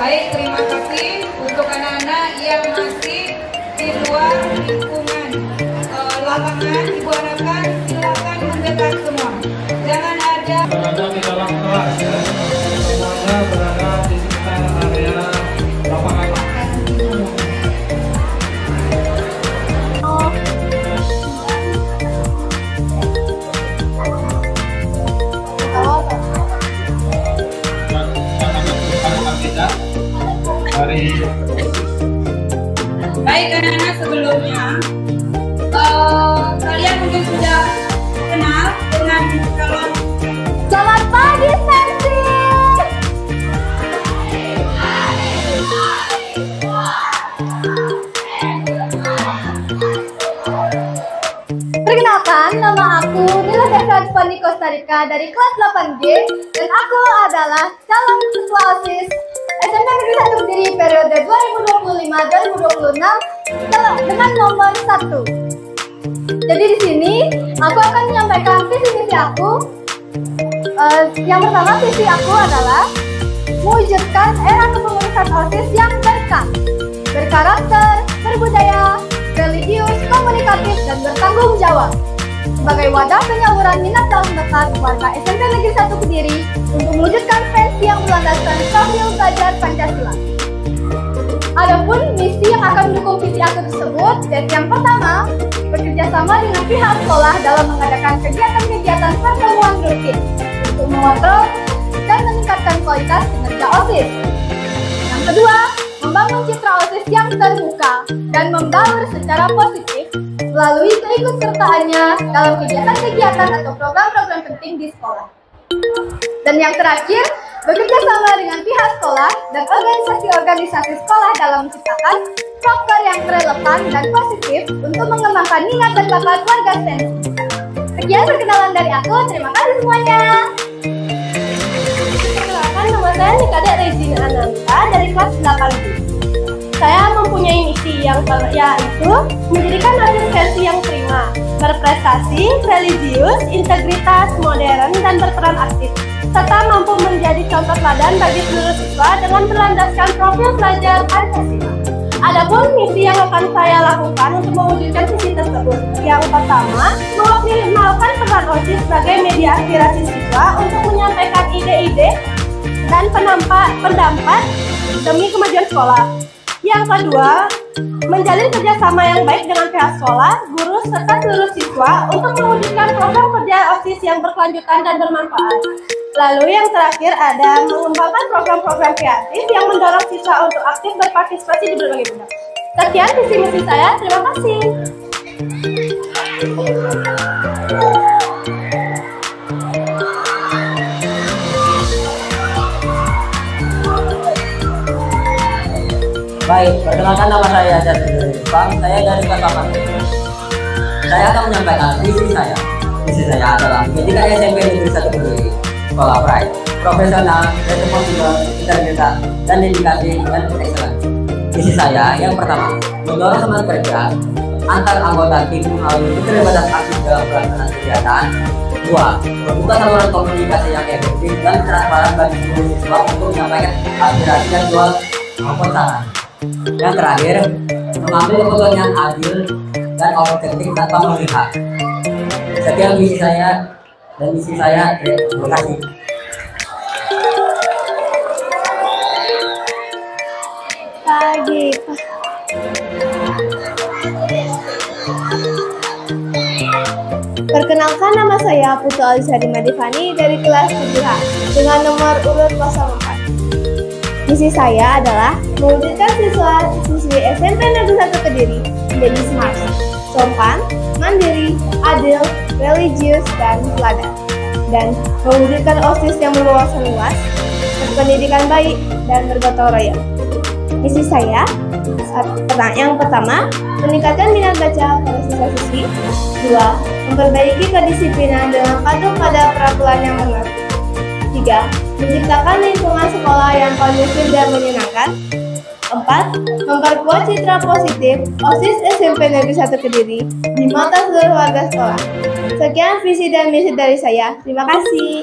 Baik, terima kasih untuk anak-anak yang masih di luar lingkungan lapangan. Ibu harapkan silakan mendekat semua. Jangan ada berada di dalam kelas ya. Semuanya berada di sekitar area lapangan. Baik anak-anak, sebelumnya kalian mungkin sudah kenal dengan calon. Selamat pagi, Sensi. Perkenalkan, nama aku Nila Desani Costa Rica dari kelas 8G dan aku adalah calon ketua OSIS SMP Negeri 1 Kediri periode 2025-2026 dengan nomor 1. Jadi di sini aku akan menyampaikan visi misi aku. Yang pertama, visi aku adalah mewujudkan era kepengurusan OSIS yang berkarakter, berbudaya, religius, komunikatif, dan bertanggung jawab sebagai wadah penyaluran minat dalam bakat warga SMP Negeri 1 Kediri untuk mewujudkan pensi yang berlandaskan profil belajar Pancasila. Adapun misi yang akan mendukung visi aku tersebut, yaitu yang pertama, bekerja sama dengan pihak sekolah dalam mengadakan kegiatan-kegiatan pertemuan rutin untuk mengontrol dan meningkatkan kualitas kinerja OSIS. Yang kedua, membangun citra OSIS yang terbuka dan membaur secara positif melalui keikutsertaannya dalam kegiatan-kegiatan atau program-program penting di sekolah. Dan yang terakhir, bekerja sama dengan pihak sekolah dan organisasi-organisasi sekolah dalam menciptakan proker yang relevan dan positif untuk mengembangkan minat dan bakat warga Sensi. Sekian perkenalan dari aku, terima kasih semuanya. Perkenalkan, nama saya Nikade Regina Ananta dari kelas 8B. Saya mempunyai misi yaitu menjadikan OSIS Sensi yang prima, berprestasi, religius, integritas, modern, dan berperan aktif, serta mampu menjadi contoh teladan bagi seluruh siswa dengan berlandaskan profil pelajar Pancasila. Adapun misi yang akan saya lakukan untuk mewujudkan visi tersebut, yang pertama, mengoptimalkan peran OSIS sebagai media aspirasi siswa untuk menyampaikan ide-ide dan pendapat demi kemajuan sekolah. Yang kedua, menjalin kerjasama yang baik dengan pihak sekolah, guru, serta seluruh siswa untuk mewujudkan program kerja OSIS yang berkelanjutan dan bermanfaat. Lalu yang terakhir ada mengembangkan program-program kreatif yang mendorong siswa untuk aktif berpartisipasi di berbagai bidang. Sekian visi misi saya, terima kasih. Baik, perkenalkan nama saya Bang, saya dari kelas 8. Saya akan menyampaikan visi saya. Visi saya adalah menjadikan SMP Negeri 1 Kediri sekolah pride, profesional, responsible, integritas, dan dedikasi dan excellence. Visi saya yang pertama, mendorong semangat kerja antar anggota tim melalui keterlibatan aktif dalam pelaksanaan kegiatan. 2. Membuka saluran komunikasi yang efektif dan transparan bagi seluruh siswa untuk menyampaikan aspirasi dan jual maupun saran. Yang terakhir, mengambil keputusan yang adil dan objektif tanpa memihak. Sekian visi saya dan misi saya. Terima kasih. Pagi. Perkenalkan, nama saya Putu Alisari Madivani dari kelas 7H dengan nomor urut 04. Misi saya adalah mewujudkan siswa-siswi SMP Negeri 1 Kediri menjadi smart, sopan, mandiri, adil, religius, dan teladan, dan mewujudkan OSIS yang berwawasan luas, berpendidikan baik, dan bergotong royong. Misi saya yang pertama, meningkatkan minat baca pada siswa-siswi. 2. Memperbaiki kedisiplinan dengan patuh pada peraturan yang berlaku. 3. Menciptakan lingkungan sekolah yang kondusif dan menyenangkan. 4. Memperkuat citra positif OSIS SMP Negeri 1 Kediri di mata seluruh warga sekolah. Sekian visi dan misi dari saya. Terima kasih.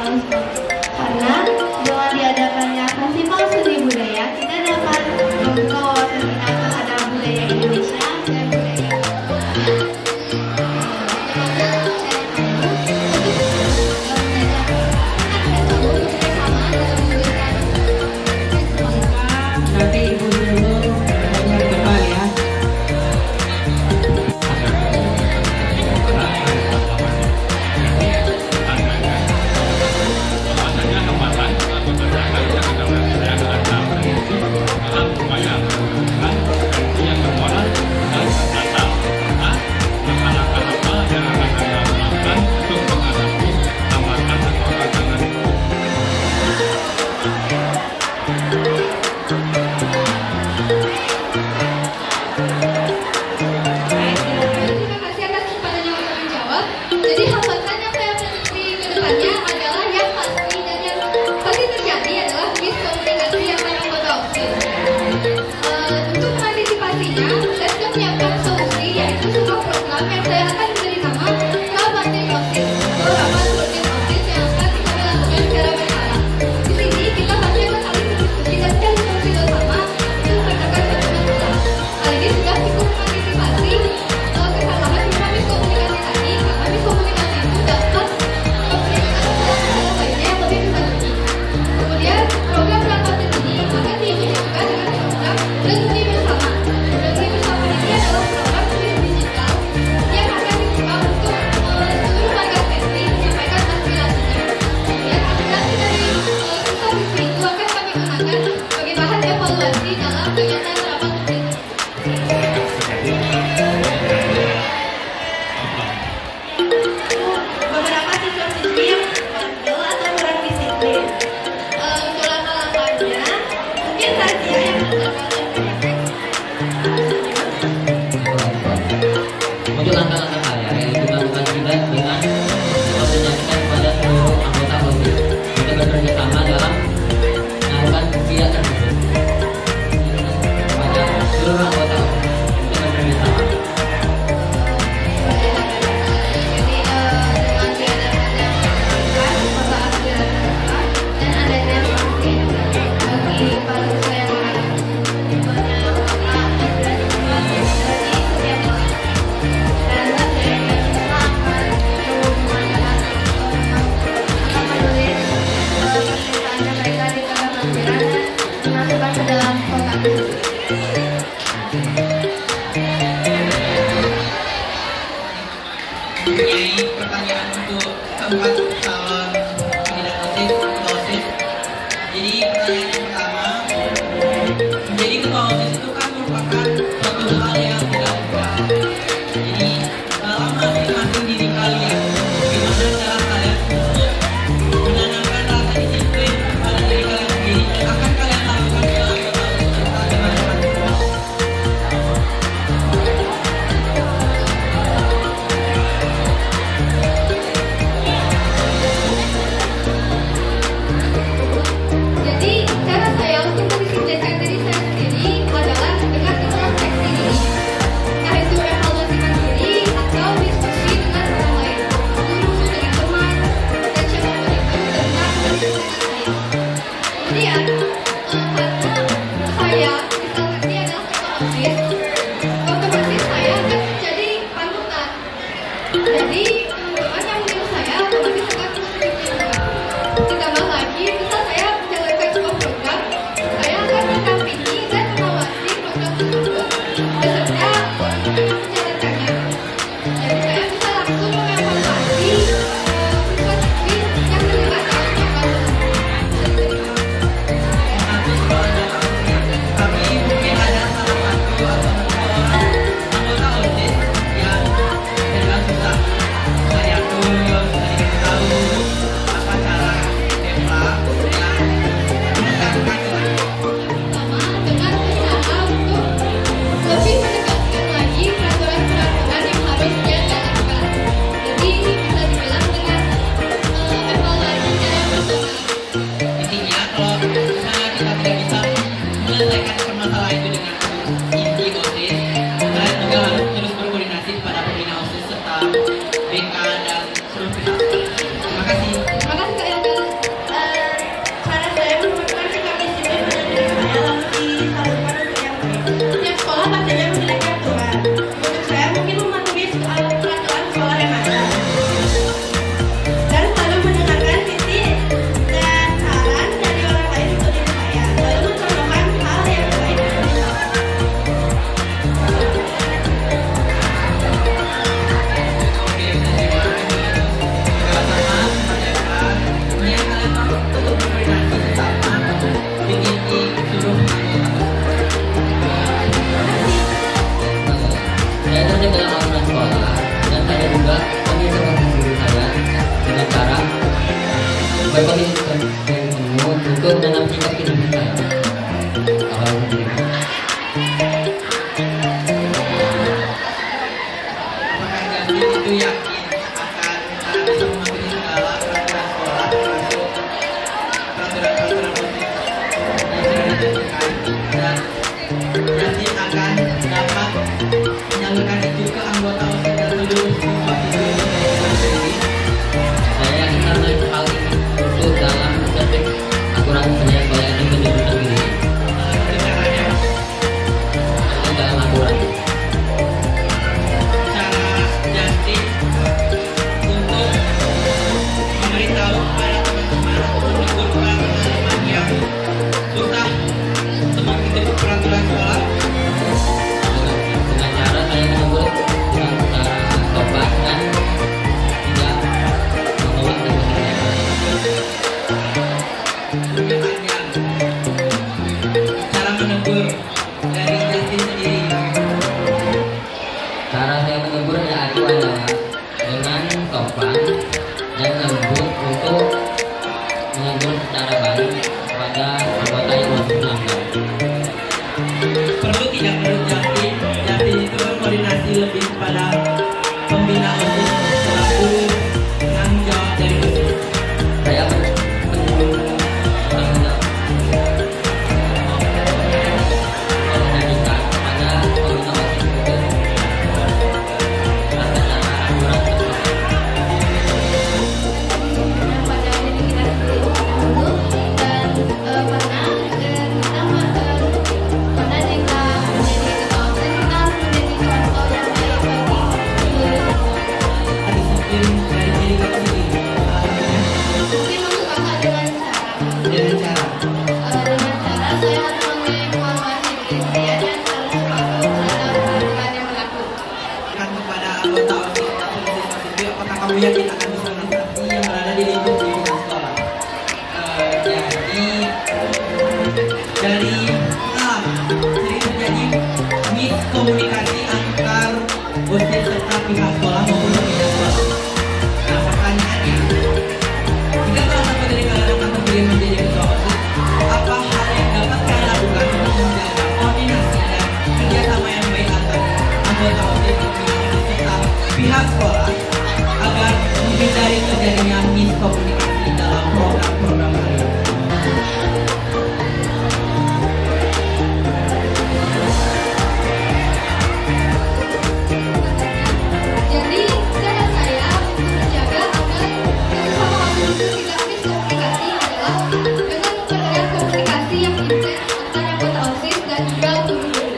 mahasiswa. Karena dengan diadakannya Festival Seni Budaya, kita dapat membuka wawasan kita terhadap budaya Indonesia dan budaya Nanti ibu dulu yang depan ya. berkomitmen penuh untuk menanam sikap kehidupan saya. Apakah Justin itu yakin akan bisa mematuhi segala peraturan sekolah, termasuk peraturan-peraturan OSIS yang sudah ditentukan, dan Justin akan dapat menyalurkan itu ke anggota OSIS dan seluruh siswa siswi sendiri? Saya ingin melakukan hal ini untuk dalam konteks aturan saya ini menunjukkan diri. Caranya, Untuk dalam aturan. cara Justin untuk memberitahu kepada teman-teman atau menegur para teman-teman yang susah untuk mengikuti peraturan sekolah. Dengan cara saya menegur dengan cara sopan dan tidak menolak emosi saya. Cara menegur dari Justin sendiri. Cara saya menegur yaitu adalah dengan sopan dan lembut untuk menegur secara baik kepada anggota yang masih melanggar. Perlu tidak perlu Justin itu berkoordinasi lebih kepada pembina OSIS selaku penanggung jawab dari OSIS. Saya menanyakan kepada pembina OSIS untuk tata cara aturan tersebut. pada diri kita sendiri dulu dan karena jika menjadi ketua OSIS kita harus menjadi contoh yang baik bagi seluruh siswa. Ada disiplin dari diri kita sendiri. Mungkin maksud kakak dengan cara saya harus mengevaluasi diri saya dan harus patuh terhadap peraturan yang berlaku. Kan kepada anggota OSIS dan seluruh siswa siswi, apakah kamu yakin akan bisa mengatasi yang berada di lingkup pimpinan sekolah? Jadi dari sering terjadi miskomunikasi antar OSIS serta pihak sekolah maupun pembina sekolah. Nah, pertanyaannya, jika salah satu dari kalian akan terpilih menjadi ketua OSIS, apa hal yang dapat kalian lakukan untuk menjaga koordinasi dan kerjasama yang baik antar anggota OSIS, pembina OSIS serta pihak sekolah agar menghindari terjadinya miskomunikasi dalam program-program kalian? Jadi cara saya untuk menjaga agar sesama OSIS itu tidak miskomunikasi adalah dengan mempertegas komunikasi yang intens antara anggota OSIS dan juga guru-guru.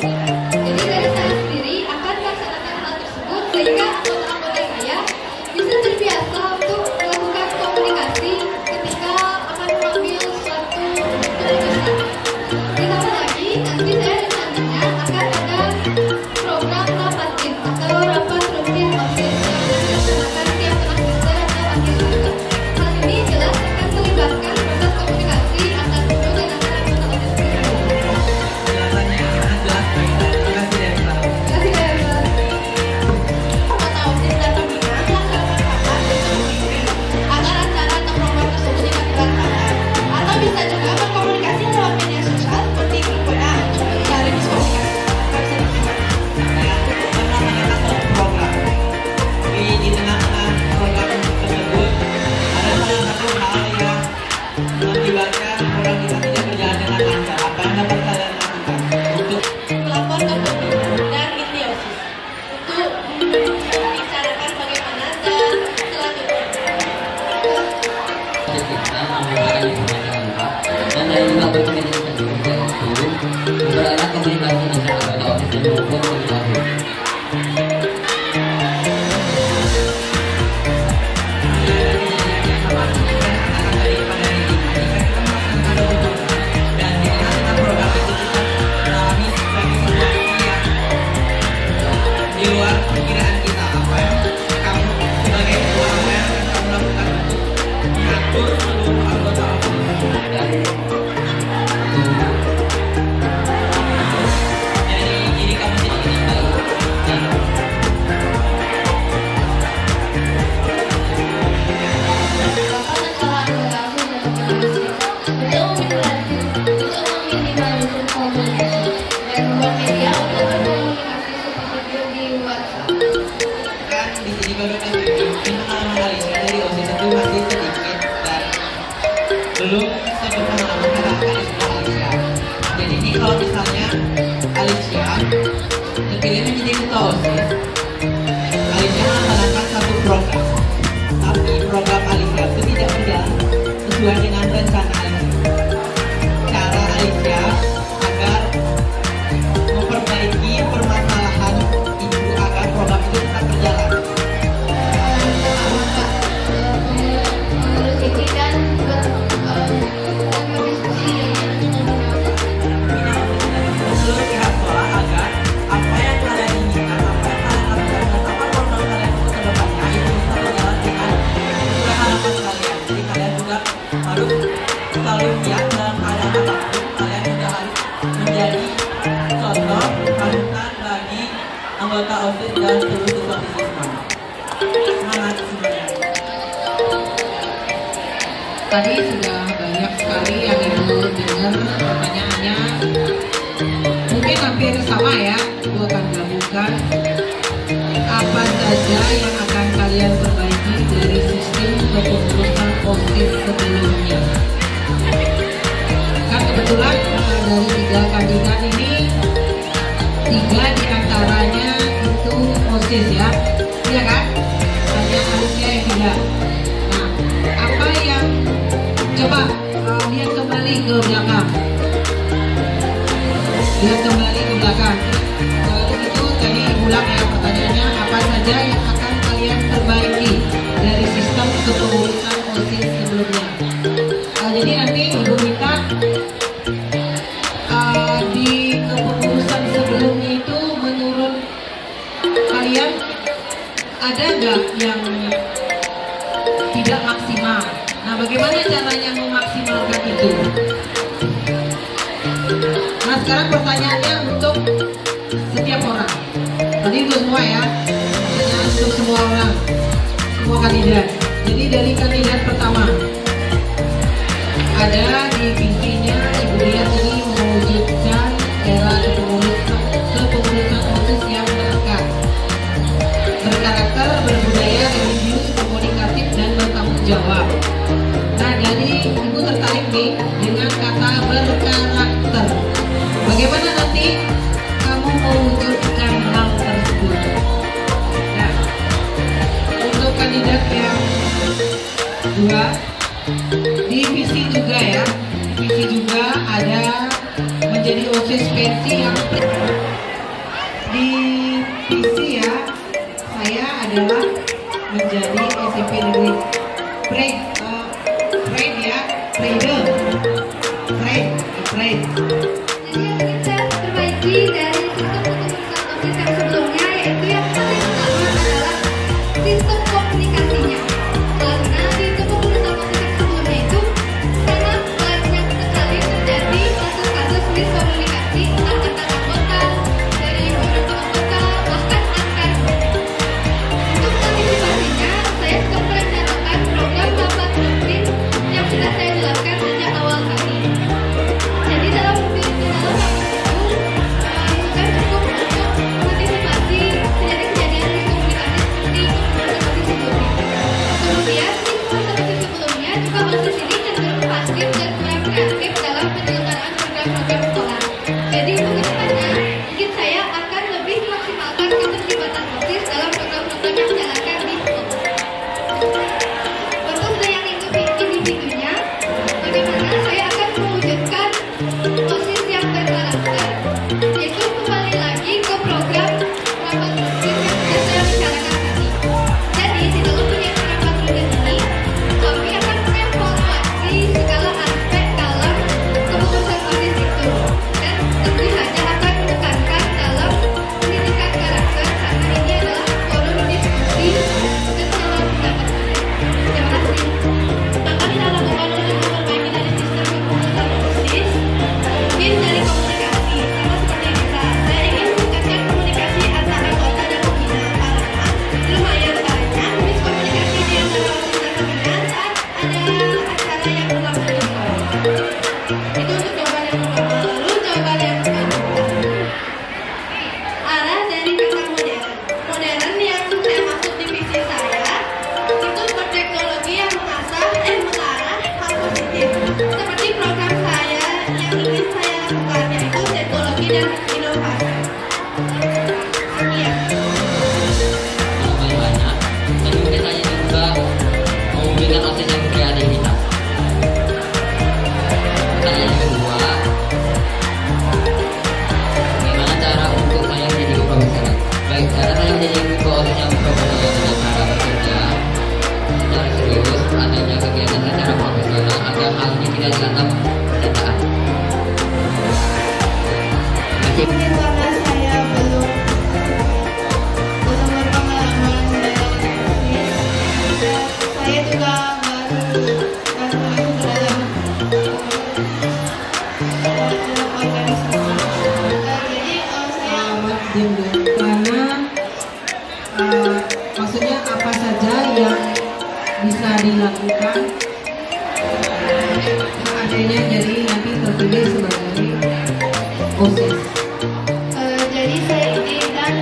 Jadi dari saya sendiri akan melaksanakan hal tersebut sehingga anggota-anggota saya bisa terbiasa untuk melakukan komunikasi ketika akan mengambil suatu keputusan. Ditambah lagi nanti saya rencananya akan ada program rapatin atau rapat rutin OSIS yang dilaksanakan tiap tengah semester atau akhir semester. Hal ini jelas akan melibatkan proses komunikasi antar guru dan antar anggota OSIS sendiri. Penjelasannya yang sangat jelas. Terima kasih dari Pak. Terima kasih banyak. Anggota OSIS dan pembina melaksanakan rapat untuk memimpin agar acara atau program tersebut dapat dilaksanakan. Atau bisa juga berkomunikasi lewat media sosial seperti grup WA untuk menghindari miskomunikasi. Bisa diterima. Saya melaksanakan suatu program. Di tengah-tengah program tersebut ada salah satu hal yang mengakibatkan program kita tidak berjalan dengan lancar. Apa yang dapat kalian lakukan untuk Melapor ke guru dan inti OSIS untuk membicarakan bagaimana dan selanjutnya. Kita memberikan informasi lengkap dan saya juga berkomitmen sendiri untuk mempererat komunikasi antara anggota OSIS dan maupun pembina OSIS. di luar perkiraan kita. Apa yang kamu sebagai ketua, apa yang akan kamu lakukan untuk mengatur seluruh anggota OSIS? Dan Jadi kamu tidak belum sepengalaman kakak di sekolah Alicia. Jadi ini kalau misalnya Alicia terpilih menjadi ketua OSIS, Alicia melaksanakan satu program, tapi program Alicia itu tidak berjalan sesuai dengan rencana Alicia. Cara Alicia agar memperbaiki permasalahan itu agar program itu tetap berjalan. Ini dan berdiskusi Seluruh pihak sekolah agar apa yang kalian inginkan, apa yang kalian lakukan, dan apa program kalian untuk kedepannya itu bisa berjalan dengan sesuai harapan kalian. Jadi kalian juga harus selalu siap dalam keadaan apapun. Kalian juga harus menjadi contoh panutan bagi anggota OSIS dan seluruh siswa siswi semuanya. Semangat semuanya. Tadi sudah banyak sekali yang Ibu dengar pertanyaannya. Mungkin hampir sama ya. Ibu akan gabungkan apa saja yang akan kalian perbaiki dari sistem kepengurusan OSIS sebelumnya. Kan kebetulan dari 3 kandidat ini 3 diantaranya itu OSIS ya. Iya kan? Hanya Alicia yang tidak. Nah, apa yang coba lihat kembali ke belakang. Lihat kembali ke belakang. Di situ tadi ulang ya pertanyaannya, apa saja yang akan kalian perbaiki dari sistem kepengurusan OSIS sebelumnya. Jadi nanti Ibu minta di kepengurusan sebelumnya itu menurut kalian ada nggak yang tidak maksimal? Nah, bagaimana caranya memaksimalkan itu? Nah, sekarang pertanyaannya untuk setiap orang. Tadi itu semua ya, pertanyaan untuk semua orang, semua kandidat. Jadi dari kandidat pertama, ada di visinya Ibu lihat ini mewujudkan era kepengurusan OSIS yang berkat, berkarakter, berbudaya, religius, komunikatif, dan bertanggung jawab. Nah, jadi Ibu tertarik nih dengan kata berkarakter. Bagaimana nanti kamu mewujudkan hal tersebut? Nah, untuk kandidat yang 2, di visi juga ya, visi juga ada menjadi OSIS pensi yang di visi ya, saya adalah menjadi SMP negeri Pride. Jadi yang ingin saya perbaiki dari sistem kepengurusan OSIS yang sebelumnya, yaitu yang paling utama adalah sistem komunikasinya. Karena di kepengurusan OSIS yang sebelumnya itu sangat banyak sekali terjadi kasus-kasus miskomunikasi antar anggota, dari beberapa anggota, bahkan antar grup. Untuk antisipasinya, saya sudah merencanakan program rapat rutin yang sudah saya jelaskan OSIS. Seperti program saya yang ingin saya lakukan, yaitu teknologi dan inovasi. Sekian. Paling banyak, tapi mungkin saya juga mau memberikan OSIS yang kreativitas. Pertanyaan yang kedua, bagaimana cara untuk saya menjadi profesional? Baik, cara saya menjadi OSIS yang profesional dengan cara bekerja secara serius, adanya kegiatan secara profesional agar hal ini tidak dianggap percandaan. Mungkin karena saya belum berpengalaman dalam bisnis, saya juga baru masuk ke dalam organisasi. Jadi saya karena maksudnya apa saja yang bisa dilakukan adanya, jadi nanti terpilih sebagai OSIS. jadi saya ini dan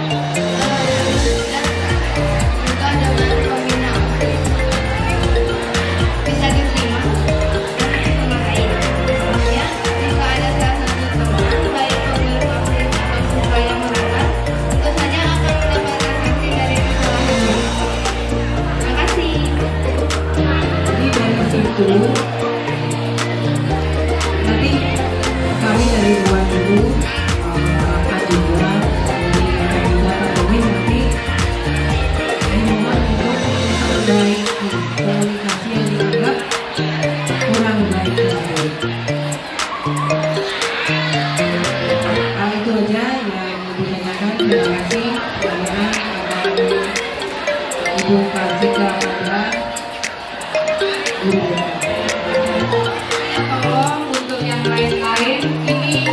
juga dengan pembina OSIS bisa diterima dan dimarahi. Ya, jika ada salah satu teman baik pembeli OSIS atau siswa yang melanggar, tentu saja akan mendapatkan sanksi dari kesalahannya. Terima kasih. Jadi dari situ nanti kami dari luar dulu akan juga dari kandidat atau nanti dimohon untuk memperbaiki komunikasi yang dianggap kurang baik tersebut. Itu aja yang ditanyakan. Terima kasih kepada Ibu Kartika Pandra. Tolong untuk yang lain-lain, ini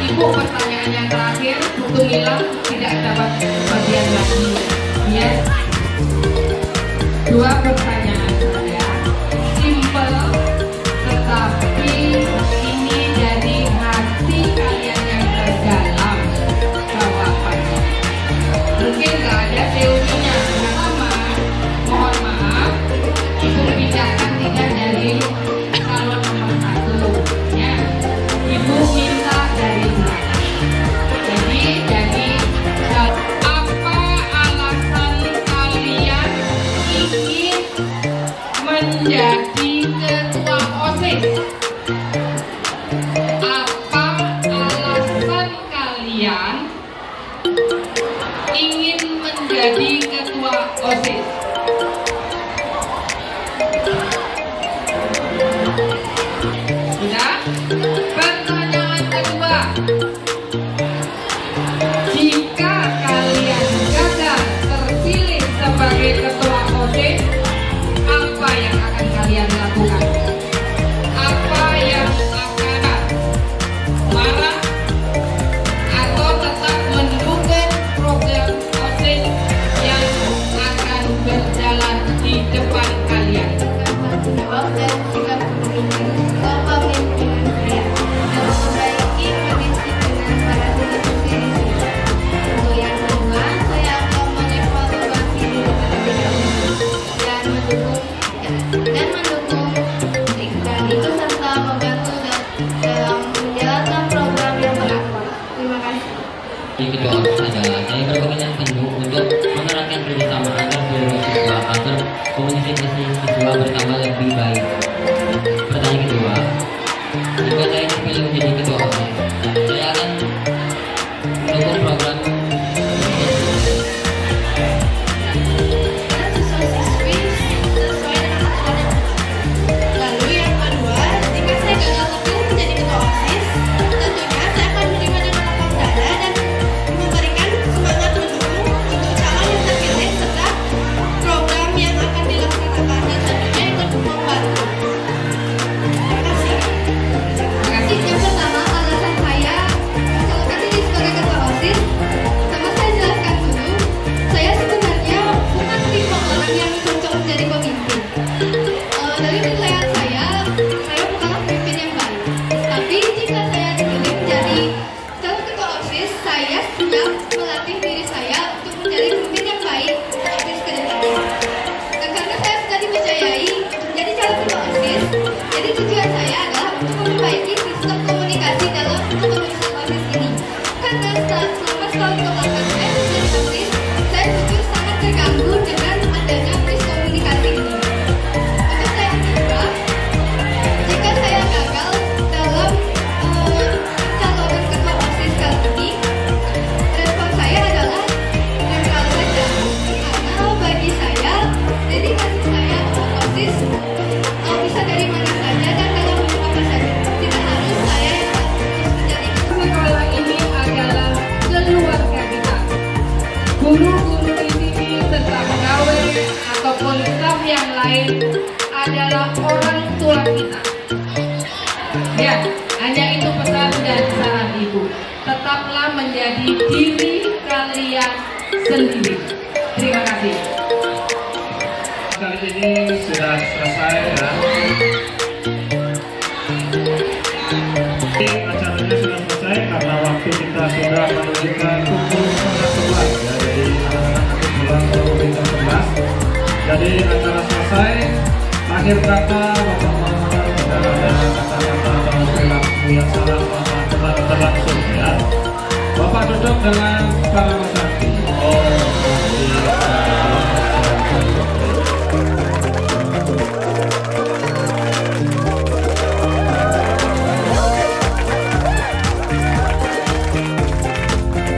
Ibu pertanyaan yang terakhir, buku hilang tidak dapat bagian lagi. Ya, dua pertanyaan saya, simple, tetapi ini dari hati kalian yang terdalam jawabannya. Mungkin nggak ada teorinya. Pertama, mohon maaf, Ibu bicarakan tidak dari calon nomor 1 ya. Ibu minta dari belakang. Jadi apa alasan kalian ingin menjadi ketua OSIS? Apa alasan kalian ingin menjadi ketua OSIS? Sudah? Pertanyaan kedua, jika kalian gagal terpilih sebagai ketua OSIS, apa yang akan kalian lakukan? Apa yang akan marah atau tetap mendukung program OSIS yang akan berjalan di depan kalian? Jawab dan sikap kepemimpinan saya dan memperbaiki kedisiplinan para siswa. Untuk yang kedua, saya akan mengevaluasi diri terlebih dahulu dan mendukung dan itu serta membantu dalam menjalankan program yang berlaku. Terima kasih. Yang kedua adalah saya berkomitmen penuh untuk menerapkan kerjasama antar seluruh siswa agar komunikasi siswa bertambah lebih baik. Pertanyaan kedua, jika saya terpilih menjadi ketua OSIS, saya akan mendukung program Dan siswa-siswi sesuai dengan aturan yang berlaku. Lalu yang kedua, jika saya gagal terpilih menjadi ketua OSIS, tentunya saya akan menerima dengan lapang dada dan memberikan untuk memperbaiki sistem komunikasi dalam kepengurusan OSIS ini. Karena selama setahun kebelakang saya menjadi OSIS, saya jujur sangat terganggu dengan adanya miskomunikasi ini. Untuk saya kira, jika saya gagal dalam pencalonan ketua OSIS kali ini, respon saya adalah netral saja. Karena bagi saya, dedikasi saya untuk OSIS bisa dari mana saja dan dalam bentuk apa saja. Tidak harus saya yang harus menjadi. Sekolah ini adalah keluarga kita. Guru-guru di sini serta pegawai ataupun staf yang lain adalah orang tua kita. Ya, hanya itu pesan dan saran Ibu. Tetaplah menjadi diri kalian sendiri. Terima kasih. Kali ini sudah selesai ya. Acaranya sudah selesai karena waktu kita sudah menunjukkan pukul 11 ya. Jadi anak-anak nanti pulang pukul 11. Jadi acara selesai. Akhir kata Bapak Muhammad tidak ada kata-kata atau perilaku yang salah selama berlangsung ya. Bapak duduk dengan para peserta.